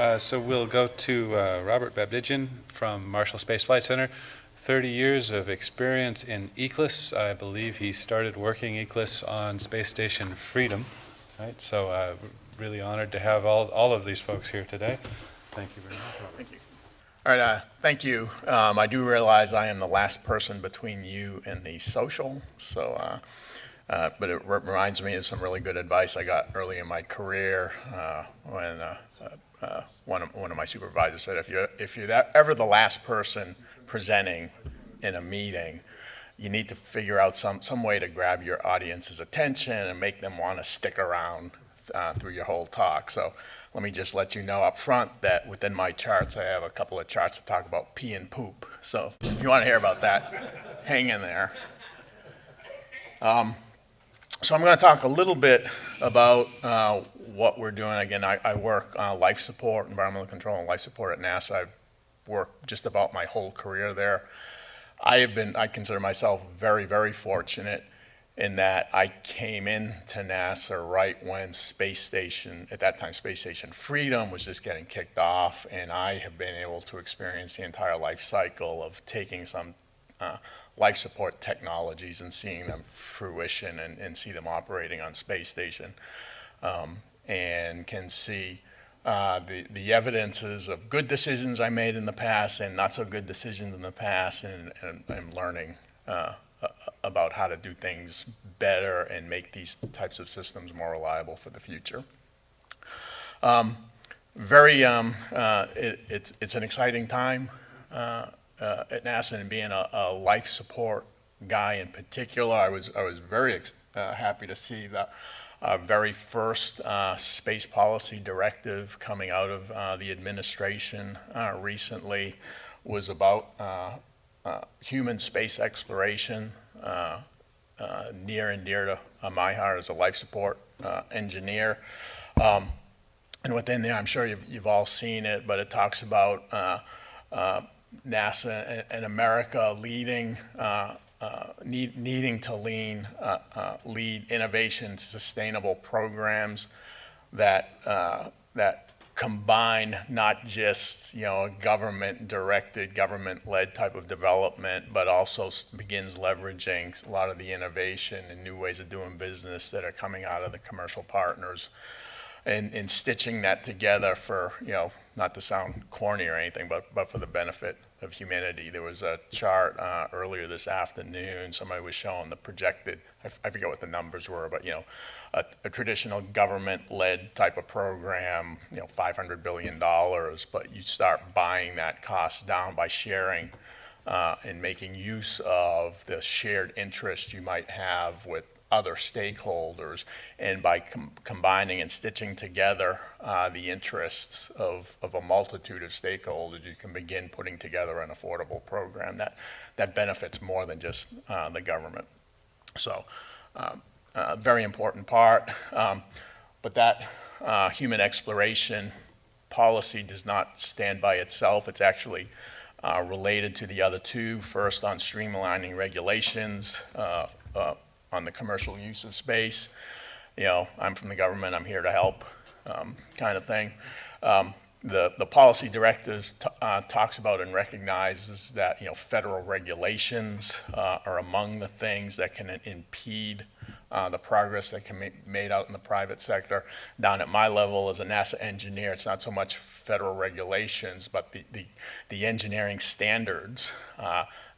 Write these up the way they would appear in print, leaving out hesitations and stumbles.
So we'll go to Robert Bagdigian from Marshall Space Flight Center. 30 years of experience in ECLSS. I believe he started working ECLSS on Space Station Freedom. Right? So really honored to have all of these folks here today. Thank you very much, Robert. Thank you. All right, thank you. I do realize I am the last person between you and the social, so, but it reminds me of some really good advice I got early in my career when one of my supervisors said, if you're ever the last person presenting in a meeting, you need to figure out some way to grab your audience's attention and make them want to stick around through your whole talk. So let me just let you know up front that within my charts, I have a couple of charts that talk about pee and poop. So if you want to hear about that, hang in there. So I'm going to talk a little bit about what we're doing. Again, I work life support, environmental control and life support at NASA. I've worked just about my whole career there. I consider myself very, very fortunate in that I came into NASA right when Space Station, at that time Space Station Freedom was just getting kicked off, and I have been able to experience the entire life cycle of taking some life support technologies and seeing them fruition and see them operating on Space Station, and can see the evidences of good decisions I made in the past and not so good decisions in the past, and I'm learning about how to do things better and make these types of systems more reliable for the future. It's an exciting time at NASA, and being a life support guy in particular, I was very happy to see the very first space policy directive coming out of the administration recently was about human space exploration, near and dear to my heart as a life support engineer. And within there, I'm sure you've all seen it, but it talks about NASA and America leading, needing to lead innovation, sustainable programs that combine not just a government-directed, government-led type of development, but also begins leveraging a lot of the innovation and new ways of doing business that are coming out of the commercial partners, and stitching that together for, not to sound corny or anything, but for the benefit of humanity. There was a chart earlier this afternoon, somebody was showing the projected, I forget what the numbers were, but a traditional government-led type of program, $500 billion, but you start buying that cost down by sharing and making use of the shared interest you might have with other stakeholders, and by combining and stitching together the interests of a multitude of stakeholders, you can begin putting together an affordable program that benefits more than just the government. So, very important part, but that human exploration policy does not stand by itself. It's actually related to the other two. First, on streamlining regulations, on the commercial use of space. I'm from the government, I'm here to help, kind of thing. The policy directives talks about and recognizes that federal regulations are among the things that can impede the progress that can be made out in the private sector. Down at my level as a NASA engineer, it's not so much federal regulations, but the engineering standards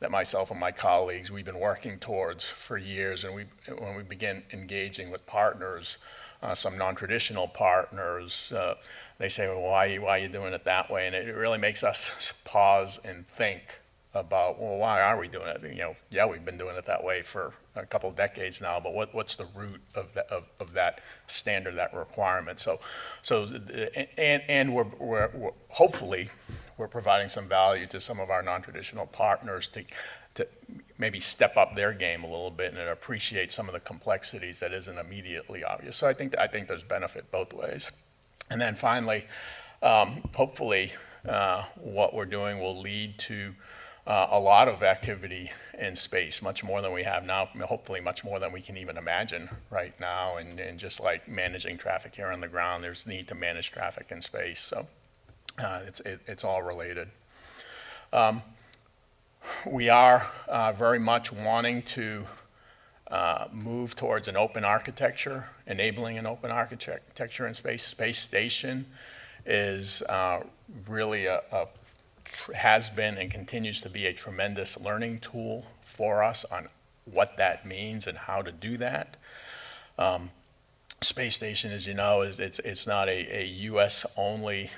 that myself and my colleagues, we've been working towards for years. And when we begin engaging with partners, some non-traditional partners, they say, well, why are you doing it that way? And it really makes us pause and think about, well, why are we doing it? Yeah, we've been doing it that way for a couple of decades now, but what's the root of that standard, that requirement? And we're hopefully we're providing some value to some of our non-traditional partners to maybe step up their game a little bit and appreciate some of the complexities that isn't immediately obvious. So I think there's benefit both ways. And then finally, hopefully, what we're doing will lead to a lot of activity in space, much more than we have now, hopefully much more than we can even imagine right now. And just like managing traffic here on the ground, there's need to manage traffic in space. So It's all related. We are very much wanting to move towards an open architecture, enabling an open architecture in space. Space station is really has been and continues to be a tremendous learning tool for us on what that means and how to do that. Space station, as you know, it's not a U.S. only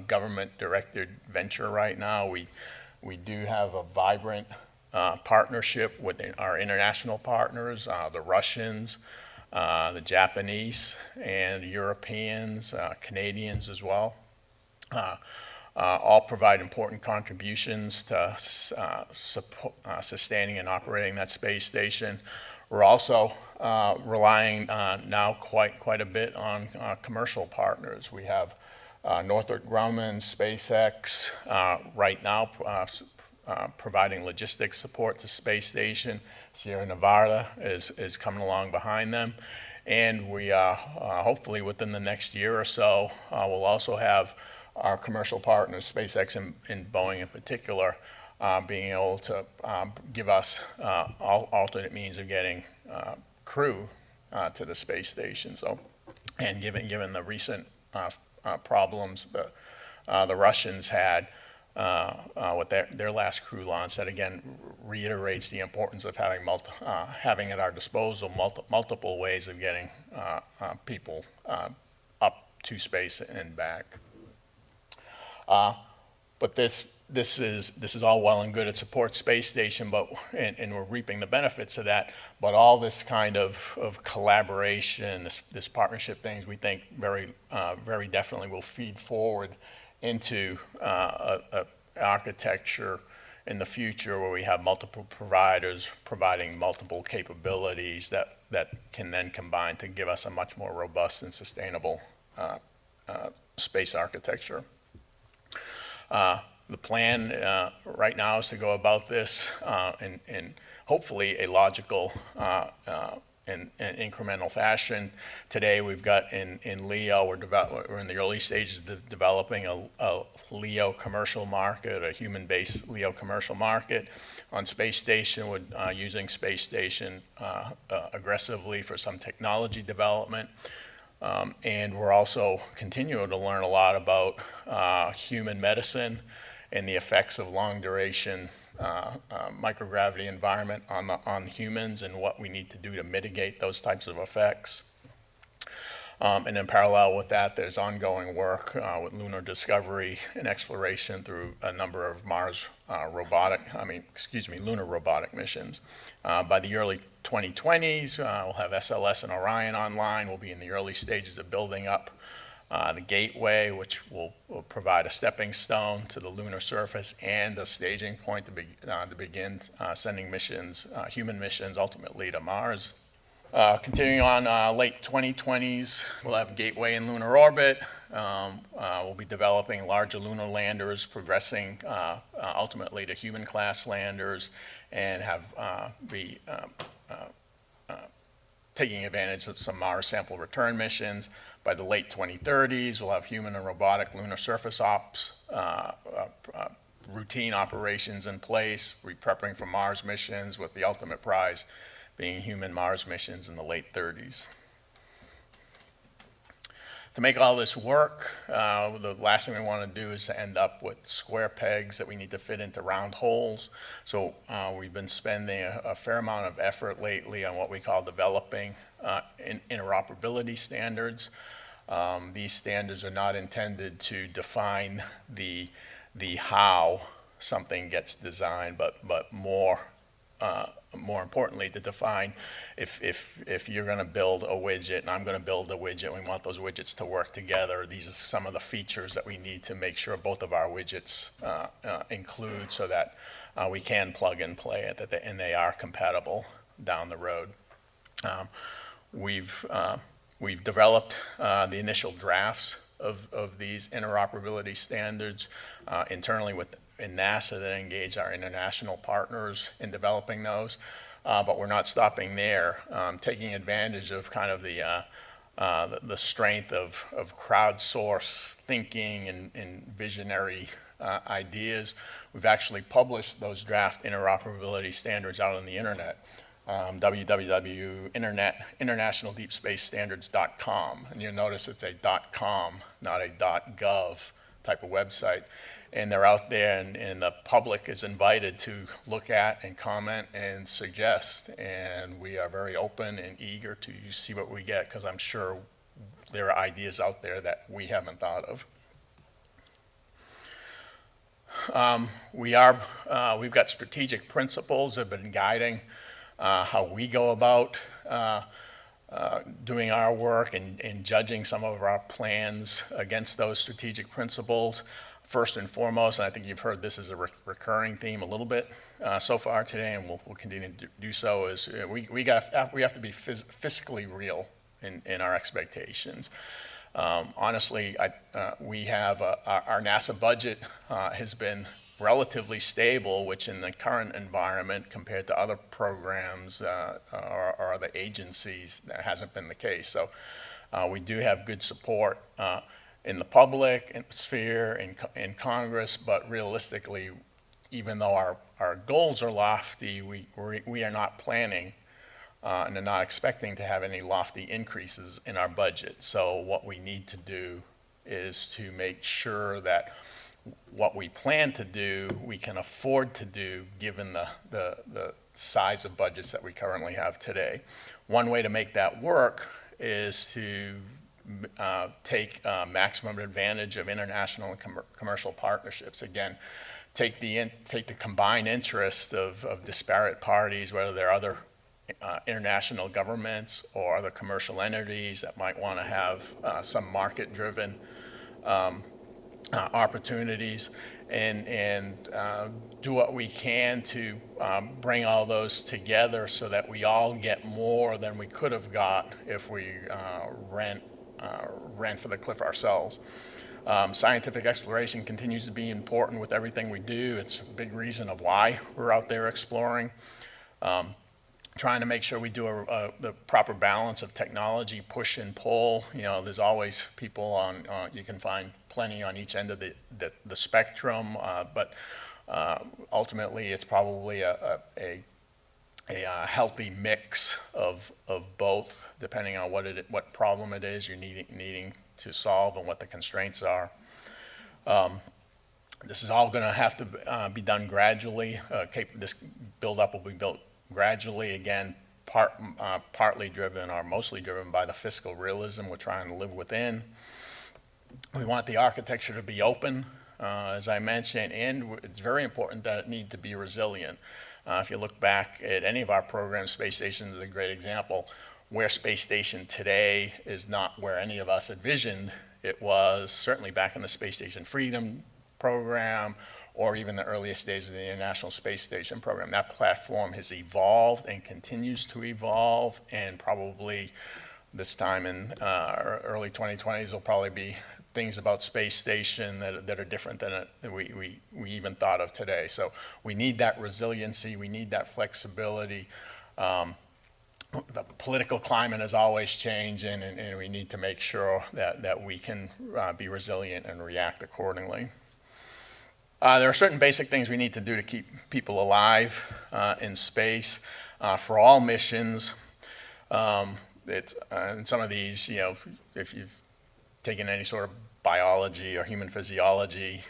government-directed venture right now. We do have a vibrant partnership with our international partners, the Russians, the Japanese, and Europeans, Canadians as well. All provide important contributions to sustaining and operating that space station. We're also relying now quite a bit on commercial partners. We have Northrop Grumman, SpaceX, right now providing logistics support to space station. Sierra Nevada is coming along behind them. And we hopefully within the next year or so, we'll also have our commercial partners, SpaceX and Boeing in particular, being able to give us alternate means of getting crew to the space station. So, and given the recent problems the Russians had with their last crew launch, that again reiterates the importance of having at our disposal multiple ways of getting people up to space and back. But this is all well and good. It supports space station, and we're reaping the benefits of that. But all this kind of collaboration, this partnership things, we think very definitely will feed forward into architecture in the future where we have multiple providers providing multiple capabilities that can then combine to give us a much more robust and sustainable space architecture. The plan right now is to go about this in hopefully a logical and incremental fashion. Today we've got in LEO, we're in the early stages of developing a LEO commercial market, a human-based LEO commercial market. On space station, we're using space station aggressively for some technology development. And we're also continuing to learn a lot about human medicine and the effects of long duration microgravity environment on humans and what we need to do to mitigate those types of effects. And in parallel with that, there's ongoing work with lunar discovery and exploration through a number of lunar robotic missions. By the early 2020s, we'll have SLS and Orion online. We'll be in the early stages of building up the gateway, which will provide a stepping stone to the lunar surface and a staging point to begin sending missions, human missions, ultimately to Mars. Continuing on late 2020s, we'll have gateway in lunar orbit. We'll be developing larger lunar landers, progressing ultimately to human class landers, and be taking advantage of some Mars sample return missions. By the late 2030s, we'll have human and robotic lunar surface ops, routine operations in place, prepping for Mars missions, with the ultimate prize being human Mars missions in the late 30s. To make all this work, the last thing we want to do is to end up with square pegs that we need to fit into round holes. So we've been spending a fair amount of effort lately on what we call developing interoperability standards. These standards are not intended to define the how something gets designed, but more importantly, to define if you're going to build a widget and I'm going to build a widget, we want those widgets to work together. These are some of the features that we need to make sure both of our widgets include, so that we can plug and play it, and they are compatible down the road. We've developed the initial drafts of these interoperability standards internally in NASA that engage our international partners in developing those. But we're not stopping there. Taking advantage of kind of the the strength of crowdsource thinking and visionary ideas. We've actually published those draft interoperability standards out on the internet, www.internationaldeepspacestandards.com. And you'll notice it's a .com, not a .gov type of website. And they're out there, and the public is invited to look at and comment and suggest. And we are very open and eager to see what we get, because I'm sure there are ideas out there that we haven't thought of. We've got strategic principles that have been guiding how we go about doing our work and judging some of our plans against those strategic principles. First and foremost, and I think you've heard this as a recurring theme a little bit so far today, and we'll continue to do so, is we have to be fiscally real in our expectations. Honestly, we have our NASA budget has been relatively stable, which in the current environment compared to other programs or other agencies, that hasn't been the case. So we do have good support in the public sphere, in Congress, but realistically, even though our goals are lofty, we are not planning and are not expecting to have any lofty increases in our budget. So what we need to do is to make sure that what we plan to do, we can afford to do, given the size of budgets that we currently have today. One way to make that work is to take maximum advantage of international and commercial partnerships. Again, take the combined interest of disparate parties, whether they're other international governments or other commercial entities that might want to have some market-driven opportunities, and do what we can to bring all those together so that we all get more than we could have got if we ran for the cliff ourselves. Scientific exploration continues to be important with everything we do. It's a big reason of why we're out there exploring. Trying to make sure we do the proper balance of technology, push and pull. You know, there's always people on, you can find plenty on each end of the spectrum, but ultimately it's probably a healthy mix of both, depending on what problem it is you're needing to solve and what the constraints are. This is all going to have to be done gradually. This build-up will be built gradually, again, partly driven or mostly driven by the fiscal realism we're trying to live within. We want the architecture to be open, as I mentioned, and it's very important that it need to be resilient. If you look back at any of our programs, Space Station is a great example. Where Space Station today is not where any of us envisioned it was, certainly back in the Space Station Freedom program, or even the earliest days of the International Space Station program. That platform has evolved and continues to evolve, and probably this time in early 2020s will probably be things about Space Station that are different than we even thought of today. So we need that resiliency, we need that flexibility. The political climate is always changing, and we need to make sure that we can be resilient and react accordingly. There are certain basic things we need to do to keep people alive in space for all missions. And some of these, you know, if you've taken any sort of biology or human physiology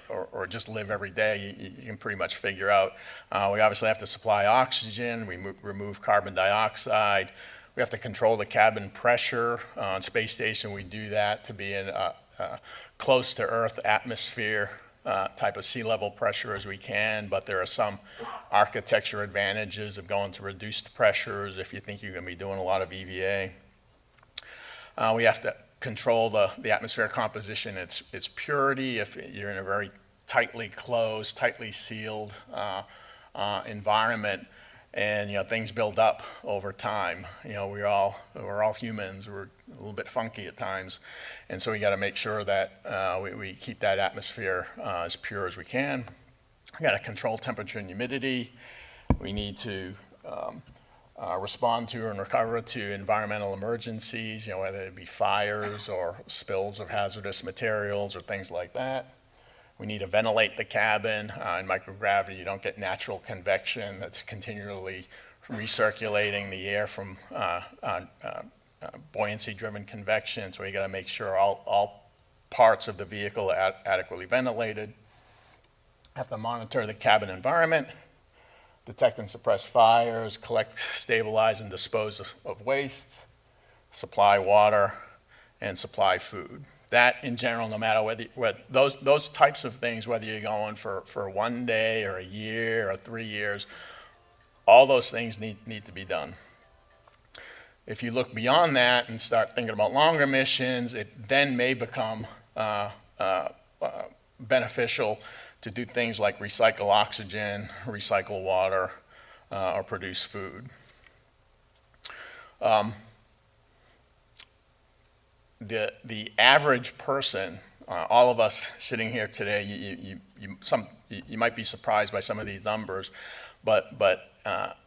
or just live every day, you can pretty much figure out. We obviously have to supply oxygen, we remove carbon dioxide, we have to control the cabin pressure. On Space Station, we do that to be in close to Earth atmosphere type of sea level pressure as we can, but there are some architecture advantages of going to reduced pressures if you think you're going to be doing a lot of EVA. We have to control the atmosphere composition, its purity. If you're in a very tightly closed, tightly sealed environment, and you know things build up over time. You know we're all humans. We're a little bit funky at times, and so we got to make sure that we keep that atmosphere as pure as we can. We got to control temperature and humidity. We need to respond to and recover to environmental emergencies, whether it be fires or spills of hazardous materials or things like that. We need to ventilate the cabin. In microgravity, you don't get natural convection that's continually recirculating the air from buoyancy-driven convection, so we got to make sure all parts of the vehicle are adequately ventilated. Have to monitor the cabin environment, detect and suppress fires, collect, stabilize, and dispose of waste, supply water, and supply food. That, in general, no matter whether those types of things, whether you're going for 1 day or a year or 3 years, all those things need to be done. If you look beyond that and start thinking about longer missions, it then may become beneficial to do things like recycle oxygen, recycle water, or produce food. The average person, all of us sitting here today, you might be surprised by some of these numbers, but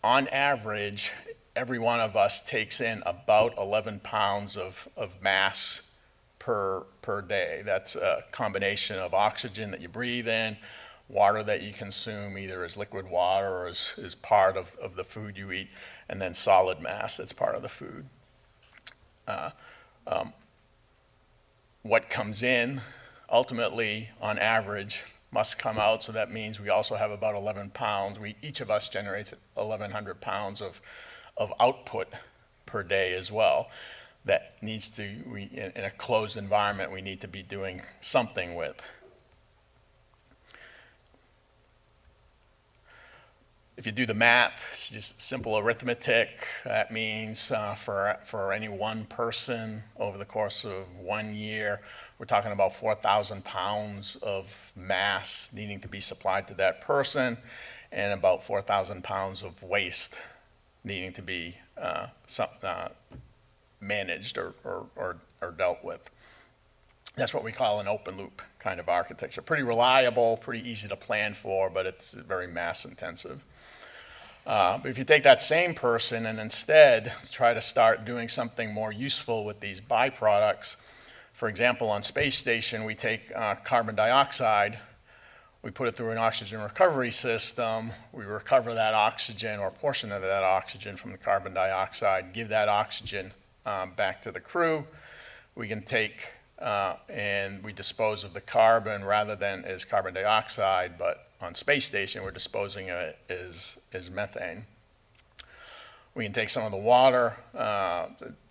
on average, every one of us takes in about 11 pounds of mass per day. That's a combination of oxygen that you breathe in, water that you consume either as liquid water or as part of the food you eat, and then solid mass that's part of the food. What comes in, ultimately, on average, must come out, so that means we also have about 11 pounds. Each of us generates 1,100 pounds of output per day as well. That needs to, in a closed environment, we need to be doing something with. If you do the math, it's just simple arithmetic. That means for any one person over the course of 1 year, we're talking about 4,000 pounds of mass needing to be supplied to that person, and about 4,000 pounds of waste needing to be managed or dealt with. That's what we call an open loop kind of architecture. Pretty reliable, pretty easy to plan for, but it's very mass intensive. But if you take that same person and instead try to start doing something more useful with these byproducts, for example, on space station, we take carbon dioxide, we put it through an oxygen recovery system, we recover that oxygen or a portion of that oxygen from the carbon dioxide, give that oxygen back to the crew. We can take and we dispose of the carbon rather than as carbon dioxide, but on space station we're disposing of it as methane. We can take some of the water,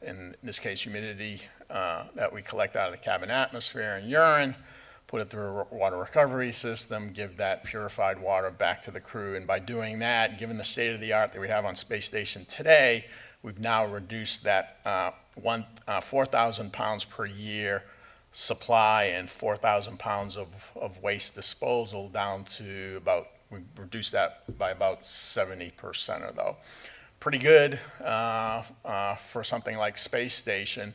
in this case humidity, that we collect out of the cabin atmosphere and urine, put it through a water recovery system, give that purified water back to the crew. And by doing that, given the state of the art that we have on space station today, we've now reduced that 4,000 pounds per year supply and 4,000 pounds of waste disposal down to we reduced that by about 70% or so. Pretty good for something like space station.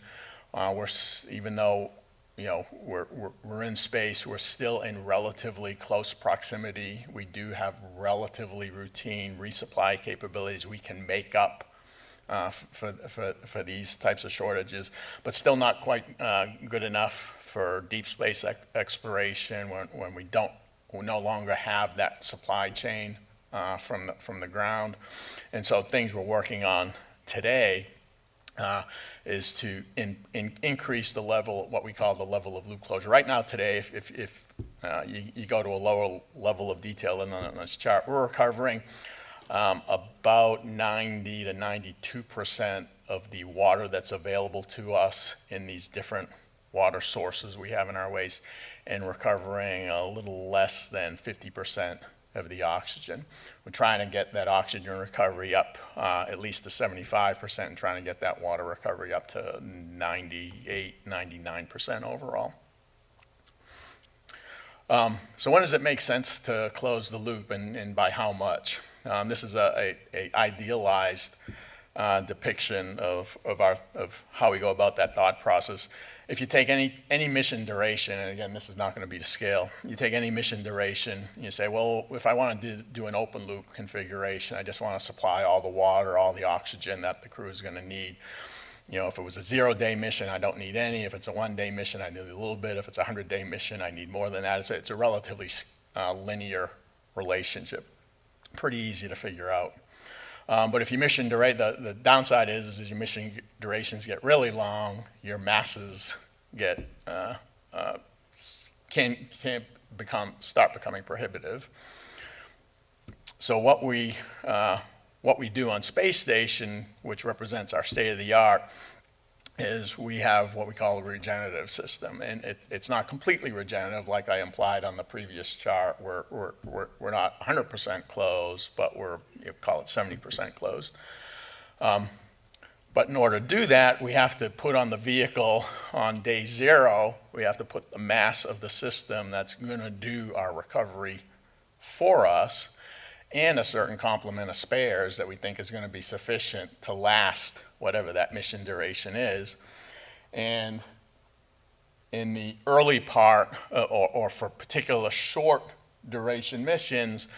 Even though we're in space, we're still in relatively close proximity. We do have relatively routine resupply capabilities we can make up for these types of shortages, but still not quite good enough for deep space exploration when we no longer have that supply chain from the ground. And so things we're working on today is to increase the level, what we call the level of loop closure. Right now today, if you go to a lower level of detail than on this chart, we're recovering about 90 to 92% of the water that's available to us in these different water sources we have in our waste, and recovering a little less than 50% of the oxygen. We're trying to get that oxygen recovery up at least to 75% and trying to get that water recovery up to 98, 99% overall. So when does it make sense to close the loop, and by how much? This is a idealized depiction of how we go about that thought process. If you take any mission duration, and again, this is not going to be to scale, you take any mission duration, and you say, well, if I want to do an open loop configuration, I just want to supply all the water, all the oxygen that the crew is going to need. If it was a 0-day mission, I don't need any. If it's a 1-day mission, I need a little bit. If it's a 100-day mission, I need more than that. It's a relatively linear relationship. Pretty easy to figure out. But if you mission duration, the downside is your mission durations get really long, your masses can start becoming prohibitive. So what we do on space station, which represents our state of the art, is we have what we call a regenerative system, and it's not completely regenerative, like I implied on the previous chart. We're not 100% closed, but call it 70% closed. But in order to do that, we have to put on the vehicle on day 0. We have to put the mass of the system that's going to do our recovery for us, and a certain complement of spares that we think is going to be sufficient to last whatever that mission duration is. And in the early part, or for particular short duration missions,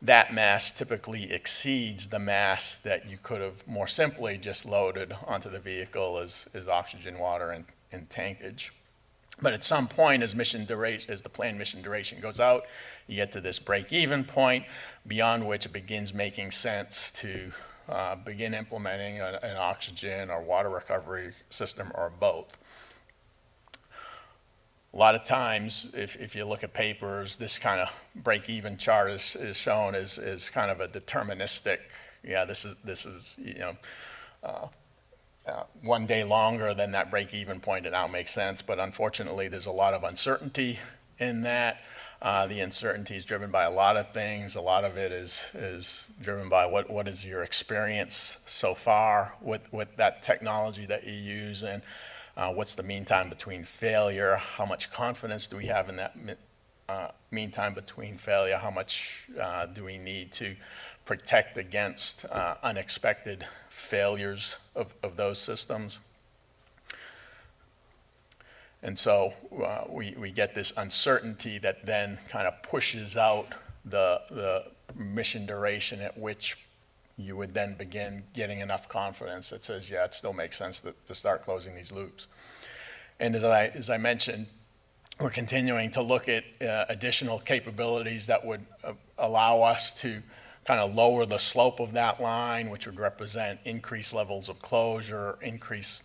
that mass typically exceeds the mass that you could have more simply just loaded onto the vehicle as oxygen, water, and tankage. But at some point, as the planned mission duration goes out, you get to this break-even point, beyond which it begins making sense to begin implementing an oxygen or water recovery system or both. A lot of times, if you look at papers, this kind of break-even chart is shown as kind of a deterministic. This is 1 day longer than that break-even point. It now makes sense, but unfortunately, there's a lot of uncertainty in that. The uncertainty is driven by a lot of things. A lot of it is driven by what is your experience so far with that technology that you use, and what's the mean time between failure, how much confidence do we have in that mean time between failure, how much do we need to protect against unexpected failures of those systems. And so we get this uncertainty that then kind of pushes out the mission duration at which you would then begin getting enough confidence that says, yeah, it still makes sense to start closing these loops. And as I mentioned, we're continuing to look at additional capabilities that would allow us to kind of lower the slope of that line, which would represent increased levels of closure, increase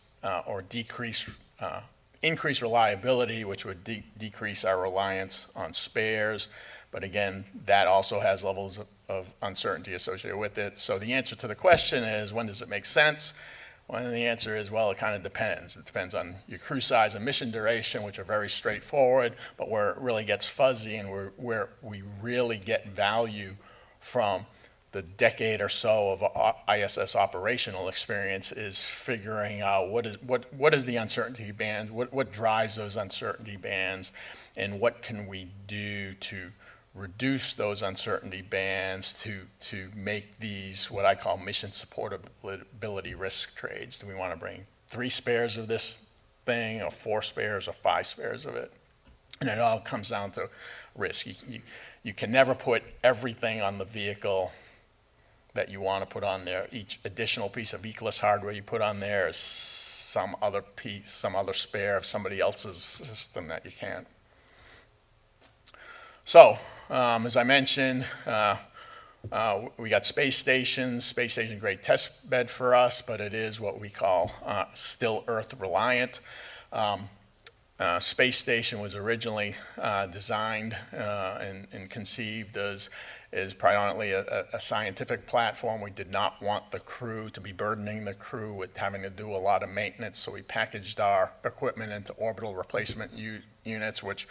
reliability, which would decrease our reliance on spares. But again, that also has levels of uncertainty associated with it. So the answer to the question is, when does it make sense? Well, the answer is, well, it kind of depends. It depends on your crew size and mission duration, which are very straightforward, but where it really gets fuzzy and where we really get value from the decade or so of ISS operational experience is figuring out what is the uncertainty band, what drives those uncertainty bands, and what can we do to reduce those uncertainty bands to make these what I call mission supportability risk trades. Do we want to bring 3 spares of this thing, or 4 spares, or 5 spares of it? And it all comes down to risk. You can never put everything on the vehicle that you want to put on there. Each additional piece of Eclipse hardware you put on there is some other piece, some other spare of somebody else's system that you can't. So, as I mentioned, we got space station great test bed for us, but it is what we call still Earth reliant. Space station was originally designed and conceived as predominantly a scientific platform. We did not want the crew to be burdening the crew with having to do a lot of maintenance, so we packaged our equipment into orbital replacement units, which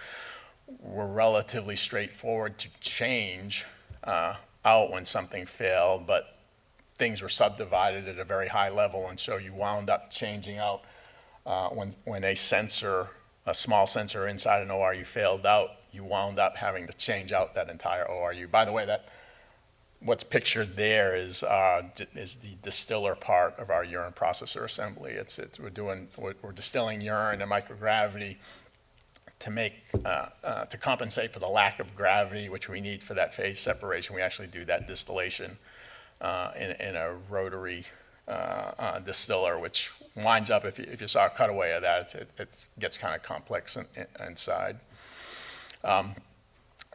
were relatively straightforward to change out when something failed, but things were subdivided at a very high level, and so you wound up changing out when a small sensor inside an ORU failed out, you wound up having to change out that entire ORU. By the way, what's pictured there is the distiller part of our urine processor assembly. We're distilling urine in microgravity to to compensate for the lack of gravity which we need for that phase separation. We actually do that distillation in a rotary distiller, which winds up, if you saw a cutaway of that, it gets kind of complex inside.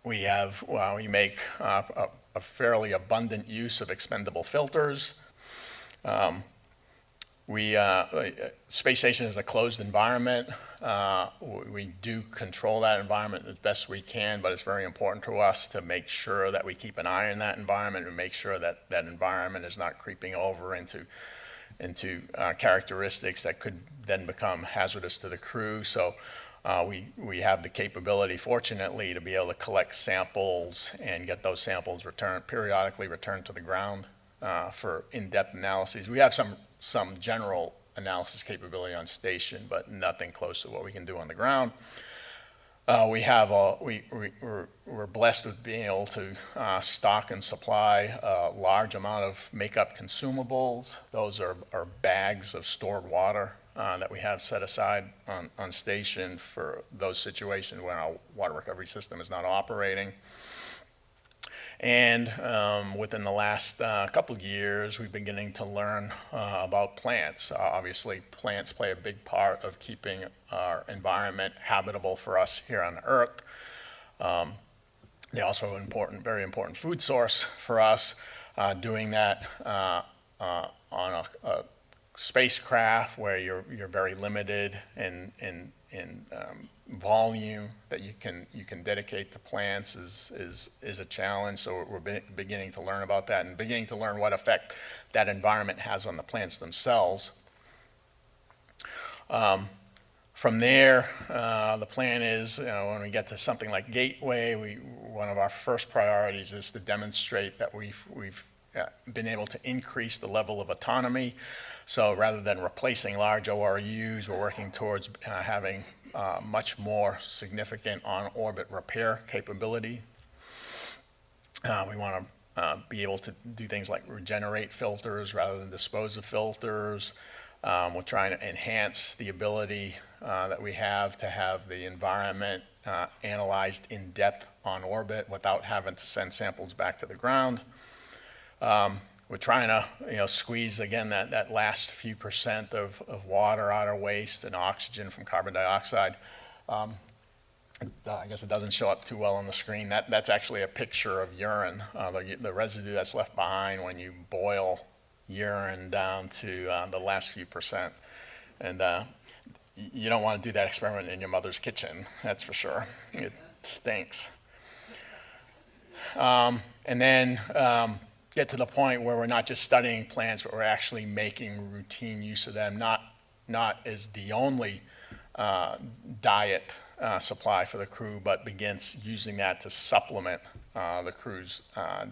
We make a fairly abundant use of expendable filters. Space station is a closed environment. We do control that environment as best we can, but it's very important to us to make sure that we keep an eye on that environment and make sure that that environment is not creeping over into characteristics that could then become hazardous to the crew. So we have the capability, fortunately, to be able to collect samples and get those samples periodically returned to the ground for in-depth analyses. We have some general analysis capability on station, but nothing close to what we can do on the ground. We're blessed with being able to stock and supply a large amount of makeup consumables. Those are bags of stored water that we have set aside on station for those situations when our water recovery system is not operating. And within the last couple of years, we've been beginning to learn about plants. Obviously, plants play a big part of keeping our environment habitable for us here on Earth. They're also an very important food source for us. Doing that on a spacecraft where you're very limited in volume that you can dedicate to plants is a challenge. So we're beginning to learn about that and beginning to learn what effect that environment has on the plants themselves. From there, the plan is, when we get to something like Gateway, one of our first priorities is to demonstrate that we've been able to increase the level of autonomy. So rather than replacing large ORUs, we're working towards having much more significant on-orbit repair capability. We want to be able to do things like regenerate filters rather than dispose of filters. We're trying to enhance the ability that we have to have the environment analyzed in depth on orbit without having to send samples back to the ground. We're trying to squeeze, again, that last few percent of water out of waste and oxygen from carbon dioxide. I guess it doesn't show up too well on the screen. That's actually a picture of urine, the residue that's left behind when you boil urine down to the last few percent. And you don't want to do that experiment in your mother's kitchen, that's for sure. It stinks. And then get to the point where we're not just studying plants, but we're actually making routine use of them, not as the only diet supply for the crew, but begins using that to supplement the crew's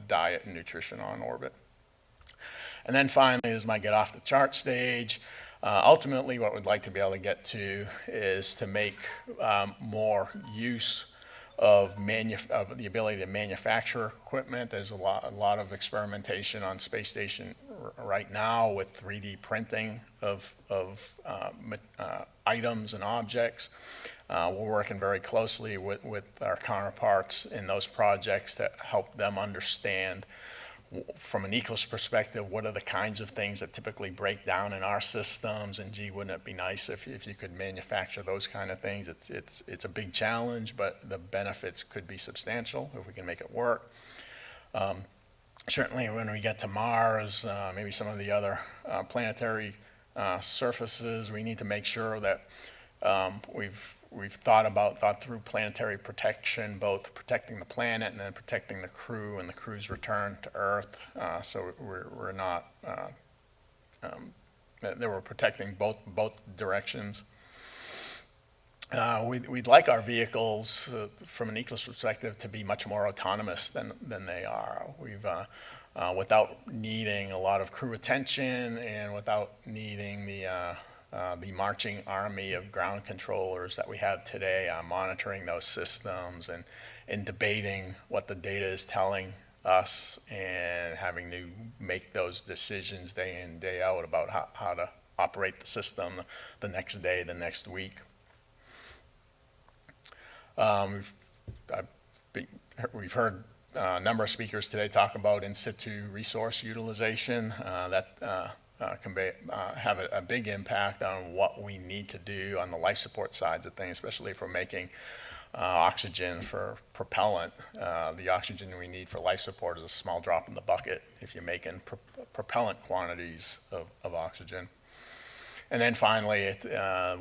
diet and nutrition on orbit. And then finally, as I get off the chart stage, ultimately what we'd like to be able to get to is to make more use of the ability to manufacture equipment. There's a lot of experimentation on space station right now with 3D printing of items and objects. We're working very closely with our counterparts in those projects to help them understand, from an ECLS perspective, what are the kinds of things that typically break down in our systems, and gee, wouldn't it be nice if you could manufacture those kind of things? It's a big challenge, but the benefits could be substantial if we can make it work. Certainly when we get to Mars, maybe some of the other planetary surfaces, we need to make sure that we've thought through planetary protection, both protecting the planet and then protecting the crew and the crew's return to Earth. So we're not that we're protecting both directions. We'd like our vehicles, from an ECLS perspective, to be much more autonomous than they are. Without needing a lot of crew attention and without needing the marching army of ground controllers that we have today monitoring those systems and debating what the data is telling us and having to make those decisions day in, day out about how to operate the system the next day, the next week. We've heard a number of speakers today talk about in situ resource utilization. That can have a big impact on what we need to do on the life support sides of things, especially if we're making oxygen for propellant. The oxygen we need for life support is a small drop in the bucket if you're making propellant quantities of oxygen. And then finally,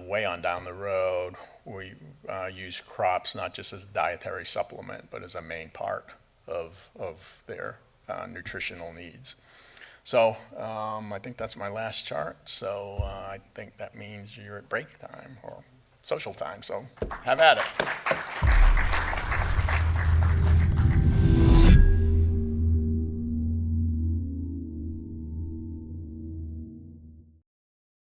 way on down the road, we use crops not just as a dietary supplement, but as a main part of their nutritional needs. So I think that's my last chart. So I think that means you're at break time or social time. So have at it.